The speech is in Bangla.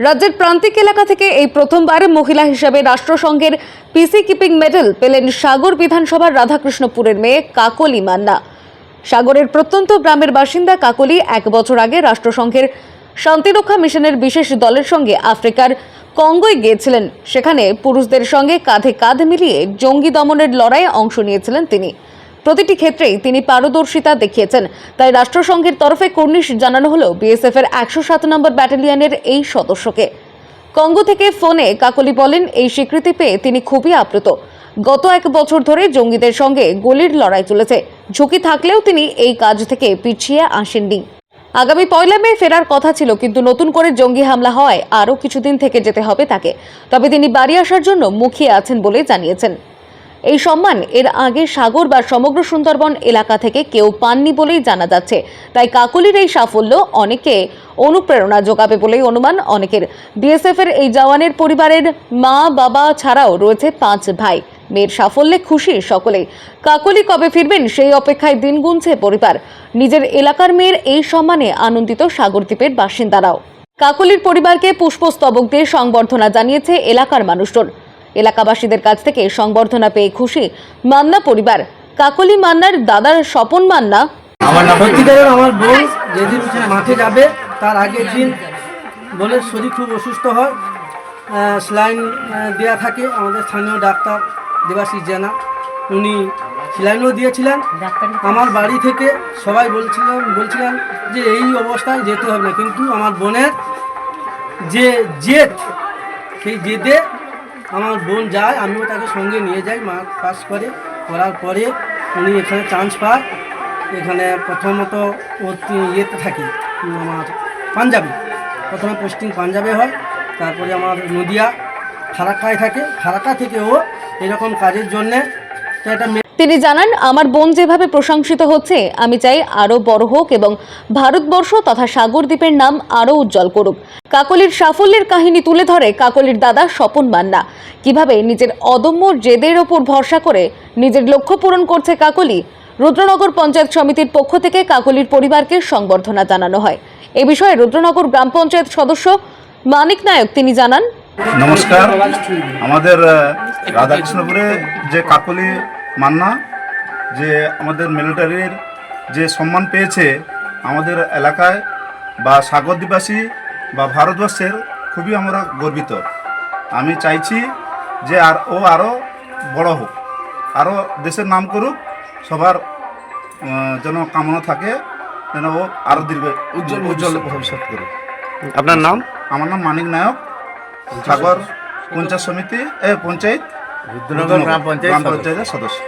রাজ্যের প্রান্তিক এলাকা থেকে এই প্রথমবার মহিলা হিসেবে রাষ্ট্রসংঘের পিসি কিপিং মেডেল পেলেন সাগর বিধানসভার রাধাকৃষ্ণপুরের মেয়ে কাকলি মান্না। সাগরের প্রত্যন্ত গ্রামের বাসিন্দা কাকলি 1 বছর আগে রাষ্ট্রসংঘের শান্তিরক্ষা মিশনের বিশেষ দলের সঙ্গে আফ্রিকার কঙ্গোয় গিয়েছিলেন। সেখানে পুরুষদের সঙ্গে কাঁধে কাঁধ মিলিয়ে জঙ্গি দমনের লড়াইয়ে অংশ নিয়েছিলেন তিনি। প্রতিটি ক্ষেত্রেই তিনি পারদর্শিতা দেখিয়েছেন। তাই রাষ্ট্রসংঘের তরফে কুর্নিশ জানানো হলো বিএসএফ এর 107 নম্বর ব্যাটালিয়নের এই সদস্যকে। কঙ্গো থেকে ফোনে কাকলি বলেন, এই স্বীকৃতি পেয়ে তিনি খুবই আপ্লুত। গত 1 বছর ধরে জঙ্গিদের সঙ্গে গলির লড়াই চলেছে। ঝুঁকি থাকলেও তিনি এই কাজ থেকে পিছিয়ে আসেননি। আগামী 1 মে ফেরার কথা ছিল, কিন্তু নতুন করে জঙ্গি হামলা হওয়ায় আরও কিছুদিন থেকে যেতে হবে তাকে। তবে তিনি বাড়ি আসার জন্য মুখিয়ে আছেন বলে জানিয়েছেন। এই সম্মান এর আগে সাগর বা সমগ্র সুন্দরবন এলাকা থেকে কেউ পাননি বলেই জানা যাচ্ছে। তাই কাকলির এই সাফল্য অনেকে অনুপ্রেরণা যোগাবে বলেই অনুমান অনেকের। বিএসএফ এর এই জওয়ানের পরিবারের মা বাবা ছাড়াও রয়েছে 5 ভাই। মেয়ের সাফল্যে খুশি সকলেই। কাকলি কবে ফিরবেন সেই অপেক্ষায় দিন গুনছে পরিবার। নিজের এলাকার মেয়ের এই সম্মানে আনন্দিত সাগরদ্বীপের বাসিন্দারাও। কাকলির পরিবারকে পুষ্পস্তবক দিয়ে সংবর্ধনা জানিয়েছে এলাকার মানুষজন। এলাকাবাসীদের কাছ থেকে সংবর্ধনা পেয়ে খুশি মান্না পরিবার। কাকলি মান্নার দাদার স্বপন মান্না, সত্যিকারের আমার বোন যেদিন মাঠে যাবে তার আগের দিন বোনের শরীর খুব অসুস্থ হয়, স্যালাইন দেওয়া থাকে। আমাদের স্থানীয় ডাক্তার দেবাশিস জানা, উনি স্যালাইনও দিয়েছিলেন। আমার বাড়ি থেকে সবাই বলছিলেন যে এই অবস্থায় যেতে হবে না, কিন্তু আমার বোনের যে জেদ, সেই জেদে আমার বোন যায়, আমিও তাকে সঙ্গে নিয়ে যাই। মার্ক পাস করার পরে উনি এখানে চান্স পায়। এখানে প্রথমত ও ইয়েতে থাকি, আমার পাঞ্জাবে, প্রথমে পোস্টিং পাঞ্জাবে হয়, তারপরে আমার নদিয়া ফারাক্কায় থাকে। ফারাক্কা থেকে ও এরকম কাজের জন্যে তো এটা। তিনি জানান, আমার বোন যেভাবে প্রশংসিত হচ্ছে, আমি চাই আরও বড় হোক এবং ভারতবর্ষ তথা সাগরদ্বীপের নাম আরও উজ্জ্বল করুক। কাকলির সাফল্যের কাহিনী তুলে ধরে কাকলির দাদা স্বপন মান্না। কিভাবে নিজের অদম্য জেদের ওপর ভরসা করে নিজের লক্ষ্য পূরণ করছে কাকলি। রুদ্রনগর পঞ্চায়েত সমিতির পক্ষ থেকে কাকলির পরিবারকে সংবর্ধনা জানানো হয়। এ বিষয়ে রুদ্রনগর গ্রাম পঞ্চায়েত সদস্য মানিক নায়ক তিনি জানান, নমস্কার। আমাদের রাধাকৃষ্ণপুরে যে কাকলি মান্না যে আমাদের মিলিটারির যে সম্মান পেয়েছে, আমাদের এলাকায় বা সাগরদ্বীপবাসী বা ভারতবর্ষের খুবই আমরা গর্বিত। আমি চাইছি যে আরও বড় হোক, আরও দেশের নাম করুক, সবার যেন কামনা থাকে, যেন ও আরও উজ্জ্বল ভবিষ্যৎ করুক। আপনার নাম? আমার নাম মানিক নায়ক, সাগর পঞ্চায়েত সমিতি পঞ্চায়েত রুদ্রনগর গ্রাম পঞ্চায়েতের সদস্য।